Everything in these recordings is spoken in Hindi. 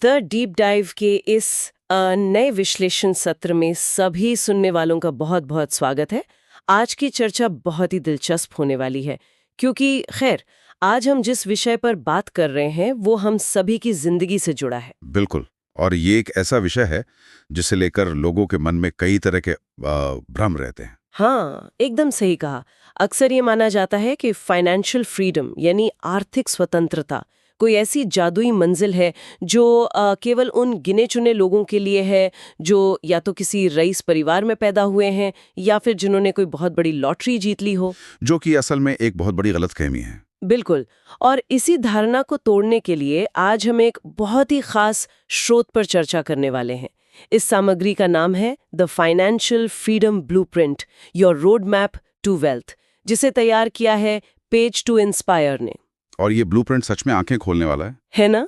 द डीप डाइव के इस नए विश्लेषण सत्र में सभी सुनने वालों का बहुत बहुत स्वागत है। आज की चर्चा बहुत ही दिलचस्प होने वाली है क्योंकि खैर आज हम जिस विषय पर बात कर रहे हैं वो हम सभी की जिंदगी से जुड़ा है। बिल्कुल। और ये एक ऐसा विषय है जिसे लेकर लोगों के मन में कई तरह के भ्रम रहते हैं। हाँ, एकदम सही कहा। अक्सर ये माना जाता है कि फाइनेंशियल फ्रीडम यानी आर्थिक स्वतंत्रता कोई ऐसी जादुई मंजिल है जो केवल उन गिने चुने लोगों के लिए है जो या तो किसी रईस परिवार में पैदा हुए हैं या फिर जिन्होंने कोई बहुत बड़ी लॉटरी जीत ली हो। जो कि असल में एक बहुत बड़ी गलतफहमी है। बिल्कुल। और इसी धारणा को तोड़ने के लिए आज हम एक बहुत ही खास स्रोत पर चर्चा करने वाले हैं। इस सामग्री का नाम है the financial freedom blueprint, your road map to wealth, जिसे तैयार किया है पेज टू इंस्पायर ने। और ये ब्लूप्रिंट सच में आंखें खोलने वाला है ना?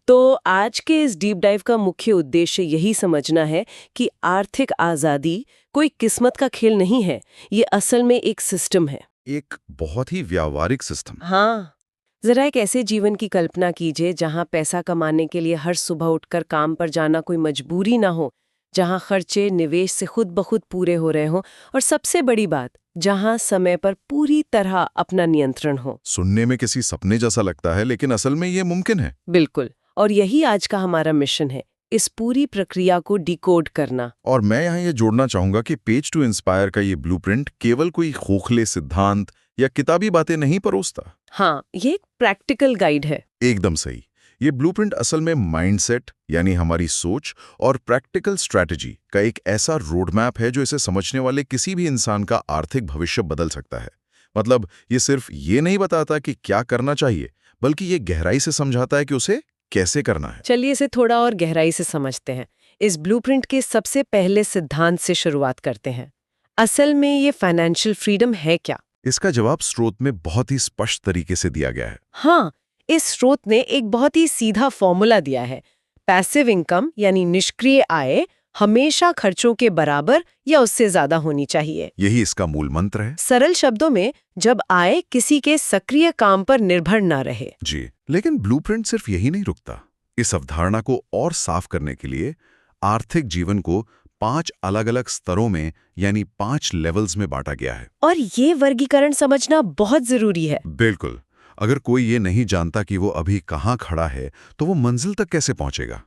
तो आज के इस डीप डाइव का मुख्य उद्देश्य यही समझना है कि आर्थिक आजादी कोई किस्मत का खेल नहीं है, ये असल में एक सिस्टम है। एक बहुत ही व्यावहारिक सिस्टम। हाँ, जरा एक ऐसे जीवन की कल्पना कीजिए जहाँ पैसा कमाने के लिए हर सुबह उठकर काम पर जाना कोई मजबूरी ना हो, जहाँ खर्चे निवेश से खुद ब खुद पूरे हो रहे हों और सबसे बड़ी बात, जहाँ समय पर पूरी तरह अपना नियंत्रण हो। सुनने में किसी सपने जैसा लगता है, लेकिन असल में ये मुमकिन है। बिल्कुल। और यही आज का हमारा मिशन है, इस पूरी प्रक्रिया को डिकोड करना। और मैं यहाँ ये जोड़ना चाहूंगा कि पेज टू इंस्पायर का ये ब्लूप्रिंट केवल कोई खोखले सिद्धांत या किताबी बातें नहीं परोसता। हाँ, ये एक प्रैक्टिकल गाइड है। एकदम सही। ये ब्लूप्रिंट असल में माइंडसेट यानी हमारी सोच और प्रैक्टिकल स्ट्रैटेजी का एक ऐसा रोड मैप है जो इसे समझने वाले किसी भी इंसान का आर्थिक भविष्य बदल सकता है। मतलब ये सिर्फ ये नहीं बताता कि क्या करना चाहिए, बल्कि ये गहराई से समझाता है कि उसे कैसे करना है। चलिए इसे थोड़ा और गहराई से समझते हैं। इस ब्लूप्रिंट के सबसे पहले सिद्धांत से शुरुआत करते हैं। असल में ये फाइनेंशियल फ्रीडम है क्या? इसका जवाब स्रोत में बहुत ही स्पष्ट तरीके से दिया गया है। हाँ, इस स्रोत ने एक बहुत ही सीधा फॉर्मूला दिया है। पैसिव इनकम यानी निष्क्रिय आय हमेशा खर्चों के बराबर या उससे ज्यादा होनी चाहिए। यही इसका मूल मंत्र है। सरल शब्दों में, जब आय किसी के सक्रिय काम पर निर्भर ना रहे। जी, लेकिन ब्लूप्रिंट सिर्फ यही नहीं रुकता। इस अवधारणा को और साफ करने के लिए आर्थिक जीवन को 5 अलग-अलग स्तरों में यानी 5 लेवल्स में बांटा गया है। और ये वर्गीकरण समझना बहुत जरूरी है। बिल्कुल। अगर कोई ये नहीं जानता कि वो अभी कहाँ खड़ा है, तो वो मंजिल तक कैसे पहुंचेगा?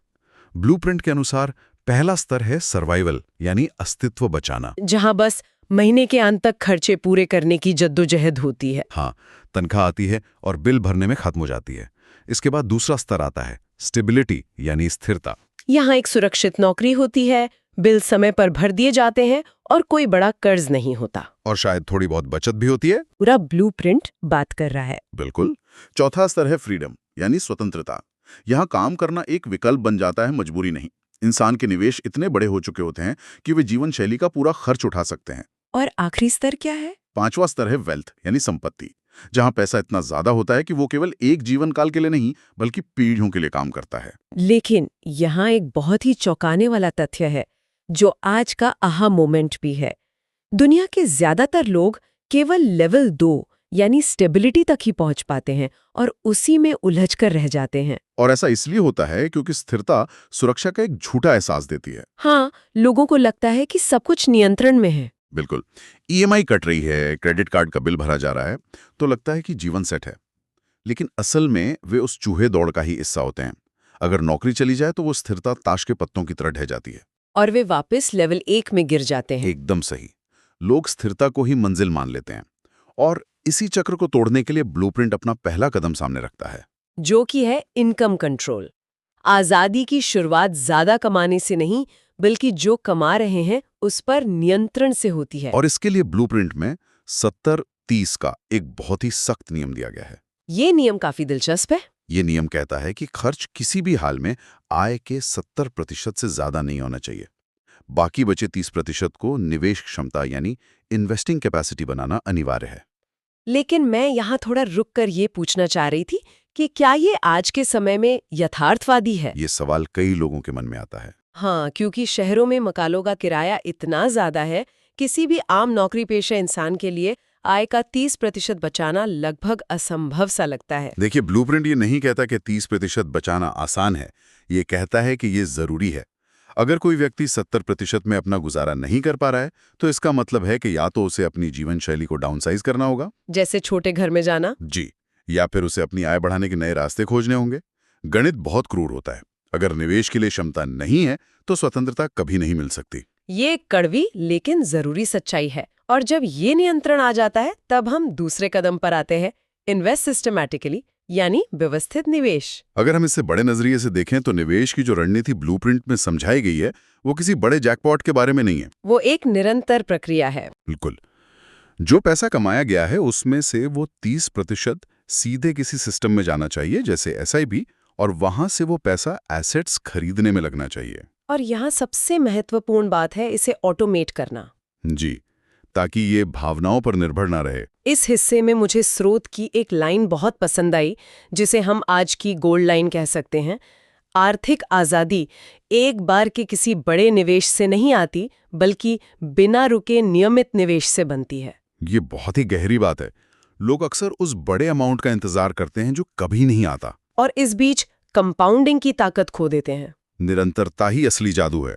ब्लूप्रिंट के अनुसार पहला स्तर है सर्वाइवल यानी अस्तित्व बचाना, जहां बस महीने के अंत तक खर्चे पूरे करने की जद्दोजहद होती है। हाँ, तनख्वाह आती है और बिल भरने में खत्म हो जाती है। इसके बाद दूसरा स्तर आता है स्टेबिलिटी यानी स्थिरता। यहाँ एक सुरक्षित नौकरी होती है, बिल समय पर भर दिए जाते हैं और कोई बड़ा कर्ज नहीं होता। और शायद थोड़ी बहुत बचत भी होती है। पूरा ब्लूप्रिंट बात कर रहा है। बिल्कुल। चौथा स्तर है फ्रीडम यानी स्वतंत्रता। यहाँ काम करना एक विकल्प बन जाता है, मजबूरी नहीं। इंसान के निवेश इतने बड़े हो चुके होते हैं कि वे जीवन शैली का पूरा खर्च उठा सकते हैं। और आखिरी स्तर क्या है? पांचवा स्तर है वेल्थ यानी संपत्ति, जहां पैसा इतना ज्यादा होता है कि वो केवल एक जीवन काल के लिए नहीं बल्कि पीढ़ियों के लिए काम करता है। लेकिन यहाँ एक बहुत ही चौंकाने वाला तथ्य है जो आज का आहा मोमेंट भी है। दुनिया के ज्यादातर लोग केवल लेवल 2 यानी स्टेबिलिटी तक ही पहुंच पाते हैं और उसी में उलझ कर रह जाते हैं। और ऐसा इसलिए होता है क्योंकि स्थिरता सुरक्षा का एक झूठा एहसास देती है। हाँ, लोगों को लगता है कि सब कुछ नियंत्रण में है। बिल्कुल। ईएमआई कट रही है, क्रेडिट कार्ड का बिल भरा जा रहा है, तो लगता है कि जीवन सेट है। लेकिन असल में वे उस चूहे दौड़ का ही हिस्सा होते हैं। अगर नौकरी चली जाए तो वो स्थिरता ताश के पत्तों की तरह ढह जाती है और वे वापस लेवल 1 में गिर जाते हैं। एकदम सही। लोग स्थिरता को ही मंजिल मान लेते हैं और इसी चक्र को तोड़ने के लिए ब्लूप्रिंट अपना पहला कदम सामने रखता है, जो कि है इनकम कंट्रोल। आजादी की शुरुआत ज्यादा कमाने से नहीं बल्कि जो कमा रहे हैं उस पर नियंत्रण से होती है। और इसके लिए ब्लूप्रिंट में 70-30 का एक बहुत ही सख्त नियम दिया गया है। ये नियम काफी दिलचस्प है। ये नियम कहता है कि खर्च किसी भी हाल में आय के 70% से ज्यादा नहीं होना चाहिए। बाकी बचे 30% को निवेश क्षमता यानी इन्वेस्टिंग कैपेसिटी बनाना अनिवार्य है। लेकिन मैं यहाँ थोड़ा रुक कर ये पूछना चाह रही थी कि क्या ये आज के समय में यथार्थवादी है? ये सवाल कई लोगों के मन में आता है। हाँ, क्योंकि शहरों में मकानों का किराया इतना ज्यादा है, किसी भी आम नौकरी पेशा इंसान के लिए आय का 30% बचाना लगभग असंभव सा लगता है। देखिए, ब्लूप्रिंट ये नहीं कहता कि 30% बचाना आसान है, ये कहता है कि ये जरूरी है। अगर कोई व्यक्ति 70% में अपना गुजारा नहीं कर पा रहा है, तो इसका मतलब है कि या तो उसे अपनी जीवन शैली को डाउनसाइज करना होगा, जैसे छोटे घर में जाना। जी, या फिर उसे अपनी आय बढ़ाने के नए रास्ते खोजने होंगे। गणित बहुत क्रूर होता है। अगर निवेश के लिए क्षमता नहीं है, तो स्वतंत्रता कभी नहीं मिल सकती। ये कड़वी लेकिन जरूरी सच्चाई है। और जब ये नियंत्रण आ जाता है, तब हम दूसरे कदम पर आते हैं, इन्वेस्ट सिस्टमैटिकली, यानी व्यवस्थित निवेश। अगर हम इससे बड़े नजरिए से देखें तो निवेश की जो रणनीति ब्लूप्रिंट में समझाई गई है, वो किसी बड़े जैकपॉट के बारे में नहीं है। वो एक निरंतर प्रक्रिया है। बिल्कुल। जो पैसा कमाया गया है उसमें से वो 30% सीधे किसी सिस्टम में जाना चाहिए, जैसे SIP, और वहां से वो पैसा एसेट्स खरीदने में लगना चाहिए। और यहाँ सबसे महत्वपूर्ण बात है इसे ऑटोमेट करना। जी, ताकि ये भावनाओं पर निर्भर ना रहे। इस हिस्से में मुझे स्रोत की एक लाइन बहुत पसंद आई, जिसे हम आज की गोल्ड लाइन कह सकते हैं। आर्थिक आज़ादी एक बार के किसी बड़े निवेश से नहीं आती, बल्कि बिना रुके नियमित निवेश से बनती है। ये बहुत ही गहरी बात है। लोग अक्सर उस बड़े अमाउंट का इंतजार करते हैं जो कभी नहीं आता। और इस बीच कंपाउंडिंग की ताकत खो देते हैं। निरंतरता ही असली जादू है।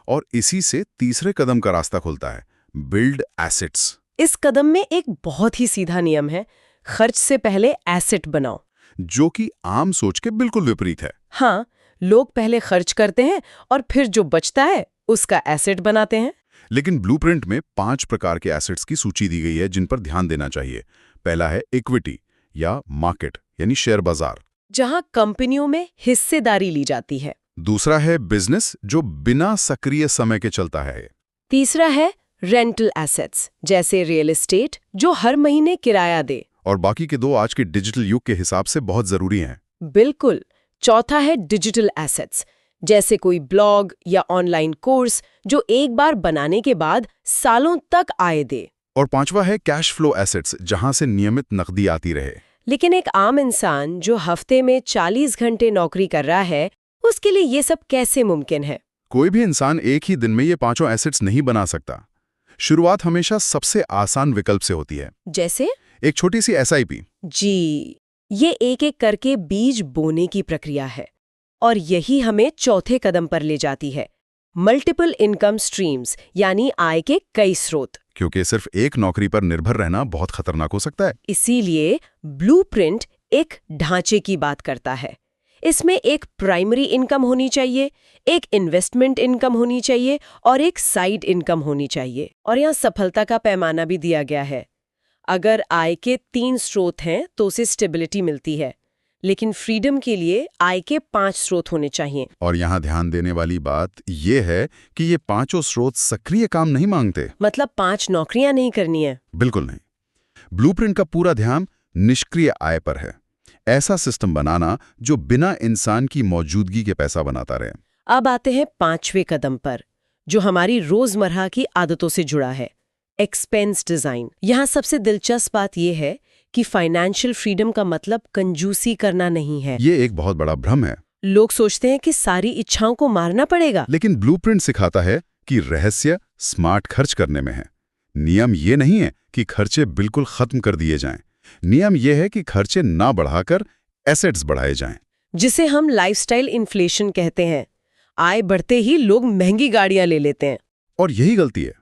और इसी से तीसरे कदम का रास्ता खुलता है, बिल्ड एसेट्स। इस कदम में एक बहुत ही सीधा नियम है, खर्च से पहले एसेट बनाओ। जो कि आम सोच के बिल्कुल विपरीत है। हाँ, लोग पहले खर्च करते हैं और फिर जो बचता है उसका एसेट बनाते हैं। लेकिन ब्लूप्रिंट में 5 प्रकार के एसेट्स की सूची दी गई है जिन पर ध्यान देना चाहिए। पहला है इक्विटी या मार्केट, यानी शेयर बाजार, जहां कंपनियों में हिस्सेदारी ली जाती है। दूसरा है बिजनेस, जो बिना सक्रिय समय के चलता है। तीसरा है रेंटल एसेट्स, जैसे रियल एस्टेट, जो हर महीने किराया दे। और बाकी के 2 आज के डिजिटल युग के हिसाब से बहुत जरूरी हैं। बिल्कुल। चौथा है डिजिटल एसेट्स, जैसे कोई ब्लॉग या ऑनलाइन कोर्स जो एक बार बनाने के बाद सालों तक आय दे। और 5वां है कैश फ्लो एसेट्स, जहां से नियमित नकदी आती रहे। लेकिन एक आम इंसान जो हफ्ते में 40 घंटे नौकरी कर रहा है, उसके लिए ये सब कैसे मुमकिन है? कोई भी इंसान एक ही दिन में ये 5 एसेट्स नहीं बना सकता। शुरुआत हमेशा सबसे आसान विकल्प से होती है, जैसे एक छोटी सी SIP। जी, ये एक एक करके बीज बोने की प्रक्रिया है। और यही हमें चौथे कदम पर ले जाती है, मल्टीपल इनकम स्ट्रीम्स, यानी आय के कई स्रोत। क्योंकि सिर्फ एक नौकरी पर निर्भर रहना बहुत खतरनाक हो सकता है। इसीलिए ब्लूप्रिंट एक ढांचे की बात करता है। इसमें एक प्राइमरी इनकम होनी चाहिए, एक इन्वेस्टमेंट इनकम होनी चाहिए और एक साइड इनकम होनी चाहिए। और यहाँ सफलता का पैमाना भी दिया गया है। अगर आय के 3 स्रोत हैं तो उसे स्टेबिलिटी मिलती है, लेकिन फ्रीडम के लिए आय के 5 स्रोत होने चाहिए। और यहाँ ध्यान देने वाली बात यह है कि ये 5 स्रोत सक्रिय काम नहीं मांगते। मतलब 5 नौकरियां नहीं करनी है। बिल्कुल नहीं। ब्लूप्रिंट का पूरा ध्यान निष्क्रिय आय पर है। ऐसा सिस्टम बनाना जो बिना इंसान की मौजूदगी के पैसा बनाता रहे। अब आते हैं 5वें कदम पर, जो हमारी रोजमर्रा की आदतों से जुड़ा है, एक्सपेंस डिजाइन। यहाँ सबसे दिलचस्प बात यह है कि फाइनेंशियल फ्रीडम का मतलब कंजूसी करना नहीं है। ये एक बहुत बड़ा भ्रम है। लोग सोचते हैं कि सारी इच्छाओं को मारना पड़ेगा। लेकिन ब्लूप्रिंट सिखाता है कि रहस्य स्मार्ट खर्च करने में है। नियम ये नहीं है कि खर्चे बिल्कुल खत्म कर दिए जाएं। नियम यह है कि खर्चे ना बढ़ाकर एसेट्स बढ़ाए जाएं, जिसे हम लाइफस्टाइल इन्फ्लेशन कहते हैं। आय बढ़ते ही लोग महंगी गाड़ियां ले लेते हैं। और यही गलती है।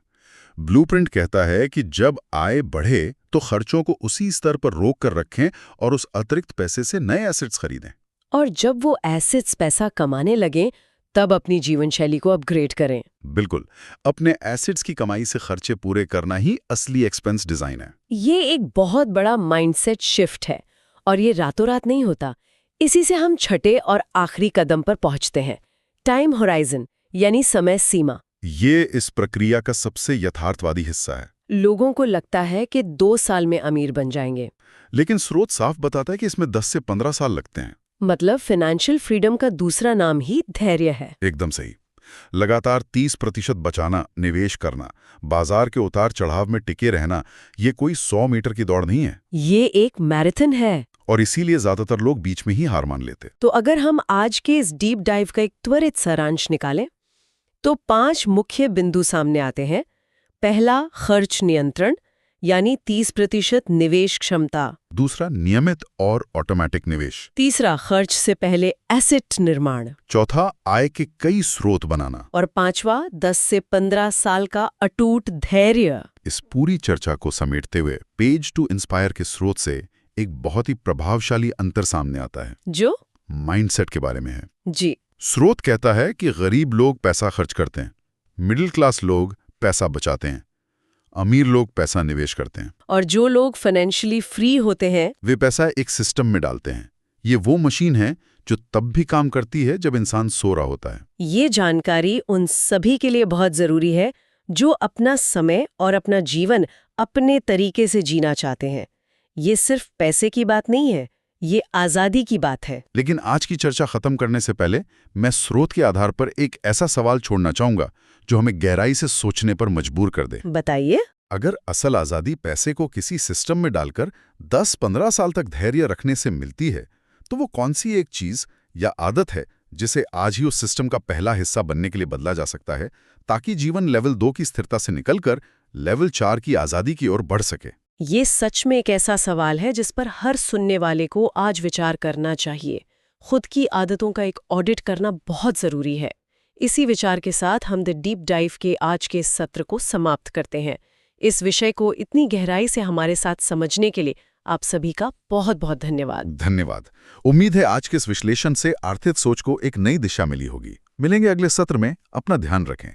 ब्लूप्रिंट कहता है कि जब आय बढ़े तो खर्चों को उसी स्तर पर रोक कर रखें और उस अतिरिक्त पैसे से नए एसेट्स खरीदें। और जब वो एसेट्स पैसा कमाने लगें, तब अपनी जीवन शैली को अपग्रेड करें। बिल्कुल। अपने एसेट्स की कमाई से खर्चे पूरे करना ही असली एक्सपेंस डिजाइन है। ये एक बहुत बड़ा माइंडसेट शिफ्ट है और ये रातों रात नहीं होता। इसी से हम छठे और आखिरी कदम पर पहुंचते हैं, टाइम होराइजन, यानी समय सीमा। ये इस प्रक्रिया का सबसे यथार्थवादी हिस्सा है। लोगों को लगता है कि 2 साल में अमीर बन जाएंगे, लेकिन स्रोत साफ बताता है कि इसमें 10 से 15 साल लगते हैं। मतलब फाइनेंशियल फ्रीडम का दूसरा नाम ही धैर्य है। एकदम सही। लगातार 30% बचाना, निवेश करना, बाजार के उतार चढ़ाव में टिके रहना, ये कोई 100 मीटर की दौड़ नहीं है। ये एक मैराथन है। और इसीलिए ज्यादातर लोग बीच में ही हार मान लेते। तो अगर हम आज के इस डीप डाइव का एक त्वरित सारांश निकालें, तो 5 मुख्य बिंदु सामने आते हैं। पहला, खर्च नियंत्रण, यानी 30% निवेश क्षमता। दूसरा, नियमित और ऑटोमेटिक निवेश। तीसरा, खर्च से पहले एसेट निर्माण। चौथा, आय के कई स्रोत बनाना। और पांचवा, 10 से 15 साल का अटूट धैर्य। इस पूरी चर्चा को समेटते हुए पेज टू इंस्पायर के स्रोत से एक बहुत ही प्रभावशाली अंतर सामने आता है, जो माइंडसेट के बारे में है। जी। स्रोत कहता है कि गरीब लोग पैसा खर्च करते हैं, मिडिल क्लास लोग पैसा बचाते हैं, अमीर लोग पैसा निवेश करते हैं, और जो लोग फाइनेंशियली फ्री होते हैं वे पैसा एक सिस्टम में डालते हैं। ये वो मशीन है जो तब भी काम करती है जब इंसान सो रहा होता है। ये जानकारी उन सभी के लिए बहुत जरूरी है जो अपना समय और अपना जीवन अपने तरीके से जीना चाहते हैं। ये सिर्फ पैसे की बात नहीं है, ये आजादी की बात है। लेकिन आज की चर्चा खत्म करने से पहले मैं स्रोत के आधार पर एक ऐसा सवाल छोड़ना चाहूंगा जो हमें गहराई से सोचने पर मजबूर कर दे। बताइए। अगर असल आजादी पैसे को किसी सिस्टम में डालकर 10-15 साल तक धैर्य रखने से मिलती है, तो वो कौन सी एक चीज या आदत है जिसे आज ही उस सिस्टम का पहला हिस्सा बनने के लिए बदला जा सकता है, ताकि जीवन लेवल 2 की स्थिरता से निकलकर लेवल 4 की आजादी की ओर बढ़ सके? ये सच में एक ऐसा सवाल है जिस पर हर सुनने वाले को आज विचार करना चाहिए। खुद की आदतों का एक ऑडिट करना बहुत जरूरी है। इसी विचार के साथ हम द डीप डाइव के आज के सत्र को समाप्त करते हैं। इस विषय को इतनी गहराई से हमारे साथ समझने के लिए आप सभी का बहुत बहुत धन्यवाद। धन्यवाद। उम्मीद है आज के इस विश्लेषण से आर्थिक सोच को एक नई दिशा मिली होगी। मिलेंगे अगले सत्र में। अपना ध्यान रखें।